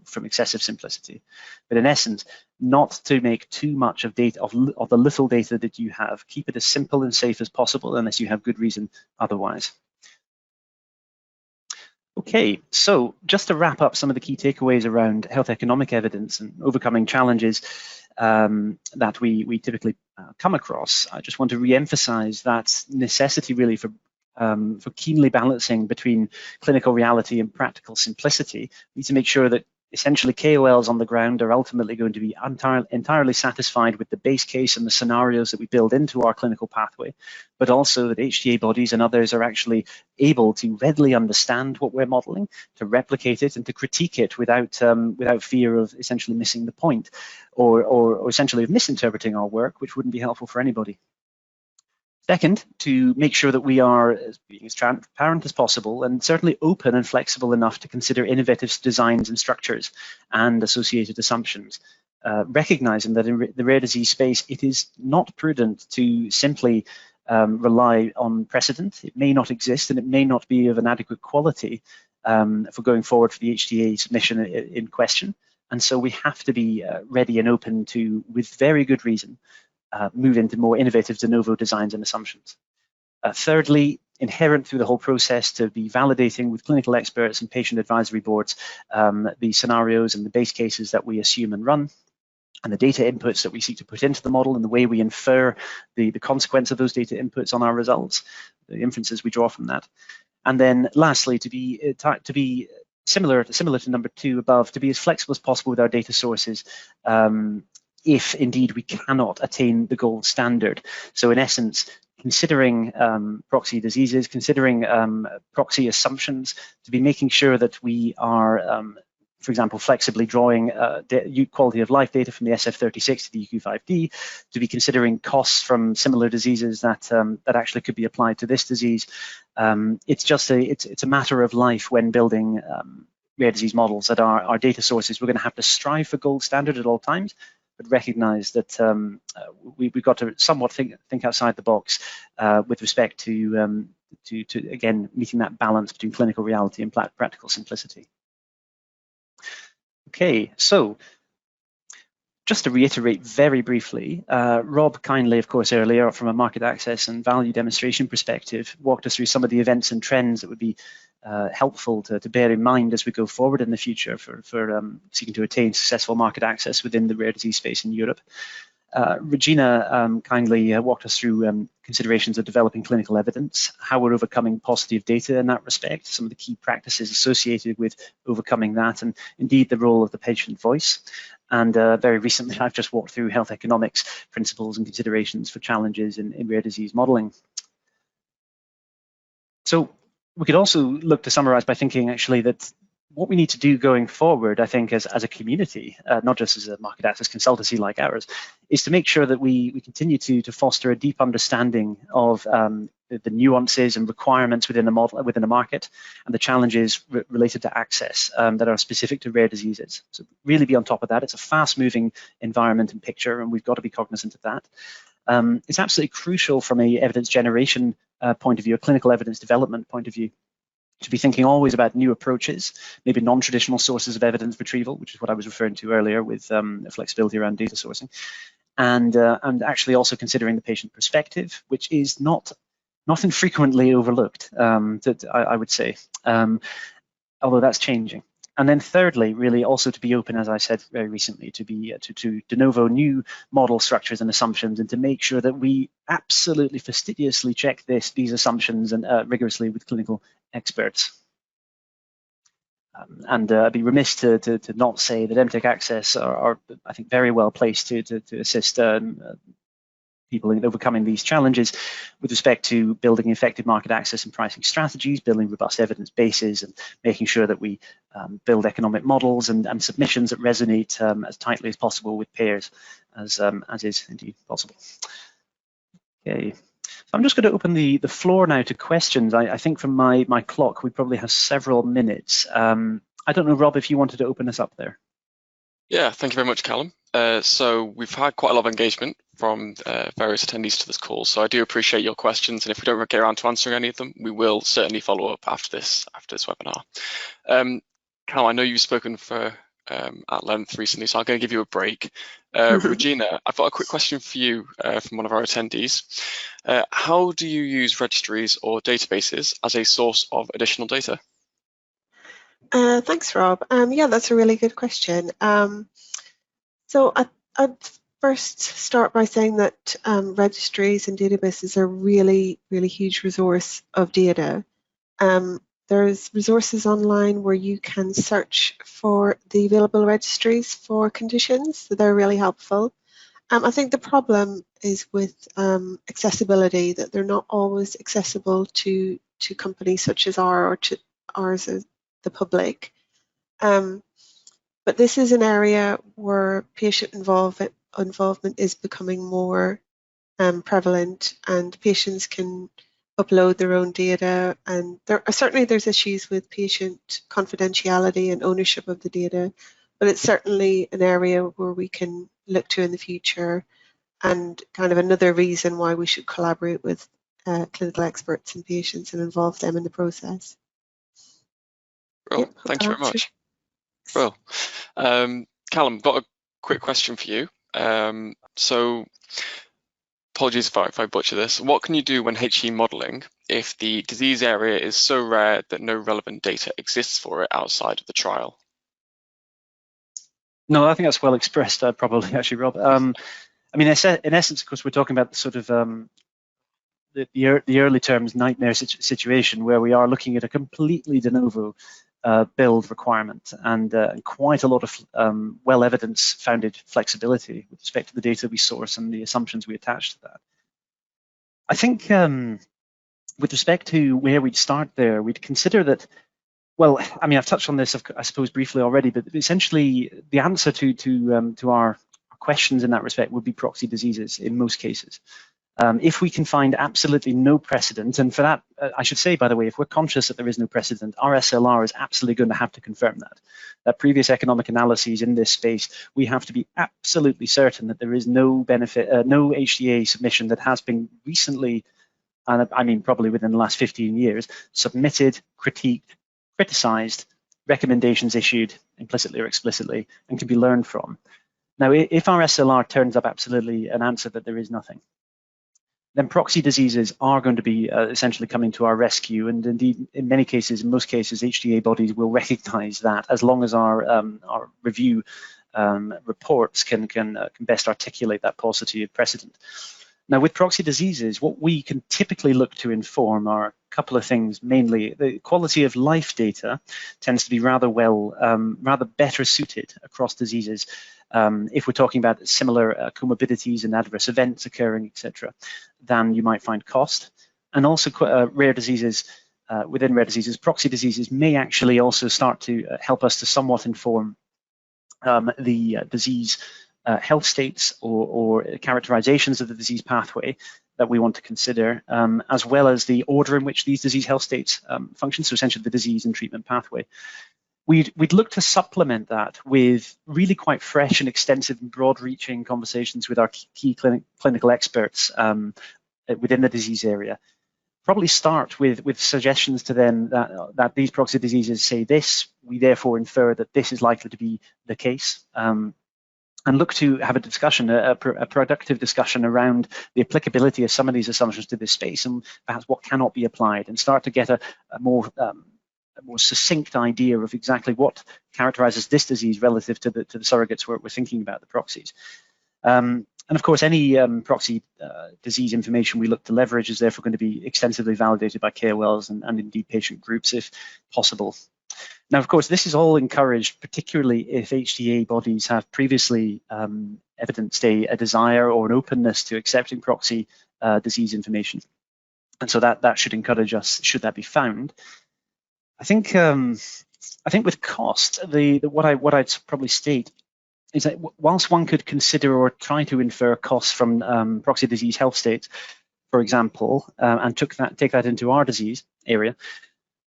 from excessive simplicity. But in essence, not to make too much of data of the little data that you have. Keep it as simple and safe as possible, unless you have good reason otherwise. Okay, so just to wrap up some of the key takeaways around health economic evidence and overcoming challenges that we typically come across, I just want to re-emphasize that necessity really for keenly balancing between clinical reality and practical simplicity. We need to make sure that essentially KOLs on the ground are ultimately going to be entirely satisfied with the base case and the scenarios that we build into our clinical pathway, but also that HTA bodies and others are actually able to readily understand what we're modeling, to replicate it and to critique it without fear of essentially missing the point or essentially of misinterpreting our work, which wouldn't be helpful for anybody. Second, to make sure that we are being as transparent as possible and certainly open and flexible enough to consider innovative designs and structures and associated assumptions, recognizing that in the rare disease space, it is not prudent to simply rely on precedent. It may not exist and it may not be of an adequate quality for going forward for the HTA submission in question. And so we have to be ready and open to, with very good reason, move into more innovative de novo designs and assumptions. Thirdly, inherent through the whole process to be validating with clinical experts and patient advisory boards the scenarios and the base cases that we assume and run, and the data inputs that we seek to put into the model and the way we infer the consequence of those data inputs on our results, the inferences we draw from that. And then lastly, to be similar to number 2 above, to be as flexible as possible with our data sources if indeed we cannot attain the gold standard. So in essence, considering proxy diseases, considering proxy assumptions, to be making sure that we are, for example, flexibly drawing quality of life data from the SF36 to the UQ5D, to be considering costs from similar diseases that actually could be applied to this disease. It's a matter of life when building rare disease models that are our data sources. We're going to have to strive for gold standard at all times, but recognize that we've got to somewhat think outside the box with respect to again meeting that balance between clinical reality and practical simplicity. Okay, so just to reiterate very briefly, Rob kindly, of course, earlier from a market access and value demonstration perspective, walked us through some of the events and trends that would be helpful to bear in mind as we go forward in the future for seeking to attain successful market access within the rare disease space in Europe. Regina kindly walked us through considerations of developing clinical evidence, how we're overcoming paucity of data in that respect, some of the key practices associated with overcoming that, and indeed the role of the patient voice. And very recently, I've just walked through health economics principles and considerations for challenges in rare disease modeling. So we could also look to summarize by thinking actually that what we need to do going forward, I think, as a community, not just as a market access consultancy like ours, is to make sure that we continue to foster a deep understanding of the nuances and requirements within the market, and the challenges related to access that are specific to rare diseases. So really be on top of that. It's a fast-moving environment and picture, and we've got to be cognizant of that. It's absolutely crucial from a evidence generation point of view, a clinical evidence development point of view, to be thinking always about new approaches, maybe non-traditional sources of evidence retrieval, which is what I was referring to earlier with flexibility around data sourcing, and actually also considering the patient perspective, which is not infrequently overlooked, I would say, although that's changing. And then thirdly, really also to be open, as I said very recently, to de novo new model structures and assumptions, and to make sure that we absolutely fastidiously check these assumptions and rigorously with clinical experts. And I'd be remiss to not say that Mtech Access are I think, very well placed to assist people in overcoming these challenges with respect to building effective market access and pricing strategies, building robust evidence bases, and making sure that we build economic models and submissions that resonate as tightly as possible with payers, as is indeed possible. Okay, so I'm just going to open the floor now to questions. I think from my clock, we probably have several minutes. I don't know, Rob, if you wanted to open us up there. Yeah, thank you very much, Calum. So we've had quite a lot of engagement from various attendees to this call, so I do appreciate your questions, and if we don't get around to answering any of them, we will certainly follow up after this webinar. Calum, I know you've spoken for at length recently, so I'm going to give you a break. Regina, I've got a quick question for you from one of our attendees. How do you use registries or databases as a source of additional data? Thanks, Rob. Yeah, that's a really good question. So I'd first start by saying that registries and databases are a really huge resource of data. There's resources online where you can search for the available registries for conditions, so they're really helpful. I think the problem is with accessibility, that they're not always accessible to companies such as ours as the public. But this is an area where patient involvement is becoming more prevalent, and patients can upload their own data, and there's issues with patient confidentiality and ownership of the data, but it's certainly an area where we can look to in the future, and kind of another reason why we should collaborate with clinical experts and patients and involve them in the process. Well, yep, thank you very much. Well, Calum, got a quick question for you. So apologies if I butcher this. What can you do when HE modelling if the disease area is so rare that no relevant data exists for it outside of the trial? No, I think that's well expressed, probably, actually, Rob. I mean, in essence, of course, we're talking about the sort of the early terms nightmare situation where we are looking at a completely de novo build requirement and quite a lot of well evidence-founded flexibility with respect to the data we source and the assumptions we attach to that. I think with respect to where we'd start there, we'd consider that, well, I mean, I've touched on this, I suppose, briefly already, but essentially the answer to our questions in that respect would be proxy diseases in most cases. If we can find absolutely no precedent, and for that, I should say, by the way, if we're conscious that there is no precedent, our SLR is absolutely going to have to confirm that previous economic analyses in this space, we have to be absolutely certain that there is no benefit, no HTA submission that has been recently, and I mean probably within the last 15 years, submitted, critiqued, criticized, recommendations issued implicitly or explicitly, and can be learned from. Now, if our SLR turns up absolutely an answer that there is nothing, then proxy diseases are going to be essentially coming to our rescue, and indeed, in many cases, in most cases, HTA bodies will recognise that as long as our review reports can best articulate that paucity of precedent. Now, with proxy diseases, what we can typically look to inform are a couple of things. Mainly, the quality of life data tends to be rather better suited across diseases. If we're talking about similar comorbidities and adverse events occurring, etc., then you might find cost. And also rare diseases, within rare diseases, proxy diseases may actually also start to help us to somewhat inform the disease health states or characterizations of the disease pathway that we want to consider, as well as the order in which these disease health states function, so essentially the disease and treatment pathway. We'd look to supplement that with really quite fresh and extensive and broad-reaching conversations with our key clinical experts within the disease area. Probably start with suggestions to them that these proxy diseases say this, we therefore infer that this is likely to be the case, and look to have a discussion, a productive discussion around the applicability of some of these assumptions to this space and perhaps what cannot be applied, and start to get a more succinct idea of exactly what characterizes this disease relative to the surrogates we're thinking about, the proxies. And of course, any proxy disease information we look to leverage is therefore going to be extensively validated by KOLs and indeed patient groups if possible. Now, of course, this is all encouraged, particularly if HTA bodies have previously evidenced a desire or an openness to accepting proxy disease information. And so that should encourage us, should that be found. I think with cost, what I'd probably state is that whilst one could consider or try to infer costs from proxy disease health states, for example, and take that into our disease area,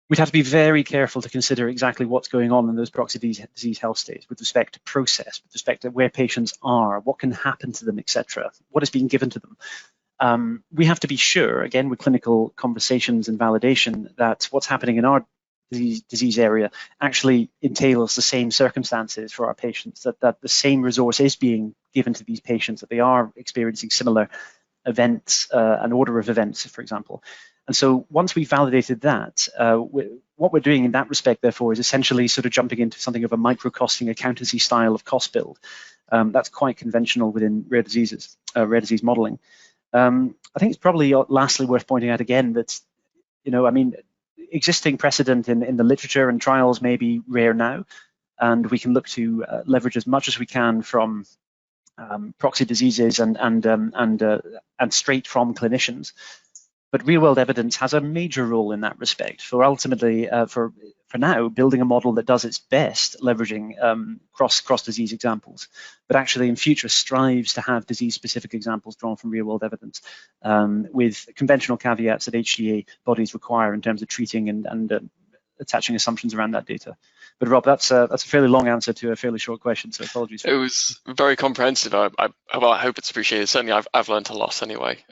we'd have to be very careful to consider exactly what's going on in those proxy disease health states with respect to process, with respect to where patients are, what can happen to them, etc., what is being given to them. We have to be sure, again, with clinical conversations and validation, that what's happening in our disease area actually entails the same circumstances for our patients, that the same resource is being given to these patients, that they are experiencing similar events, an order of events, for example. And so once we've validated that, what we're doing in that respect, therefore, is essentially sort of jumping into something of a micro-costing accountancy style of cost build. That's quite conventional within rare disease modeling. I think it's probably lastly worth pointing out again that, I mean, existing precedent in the literature and trials may be rare now, and we can look to leverage as much as we can from proxy diseases and straight from clinicians. But real-world evidence has a major role in that respect for ultimately, for now, building a model that does its best, leveraging cross-disease examples, but actually in future strives to have disease-specific examples drawn from real-world evidence with conventional caveats that HTA bodies require in terms of treating and attaching assumptions around that data. But Rob, that's a fairly long answer to a fairly short question, so apologies. It was very comprehensive. Well, I hope it's appreciated. Certainly, I've learned a lot anyway.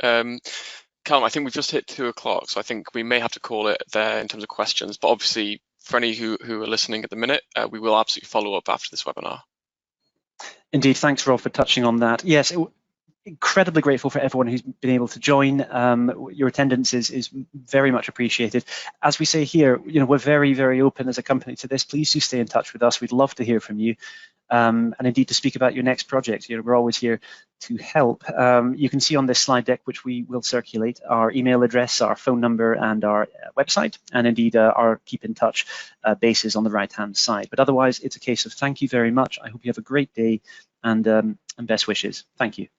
Calum, I think we've just hit 2 o'clock, so I think we may have to call it there in terms of questions. But obviously, for any who are listening at the minute, we will absolutely follow up after this webinar. Indeed, thanks, Rob, for touching on that. Yes, incredibly grateful for everyone who's been able to join. Your attendance is very much appreciated. As we say here, we're very, very open as a company to this. Please do stay in touch with us. We'd love to hear from you. And indeed to speak about your next project. We're always here to help. You can see on this slide deck, which we will circulate, our email address, our phone number, and our website, and indeed our keep in touch bases on the right-hand side. But otherwise, it's a case of thank you very much. I hope you have a great day and best wishes. Thank you.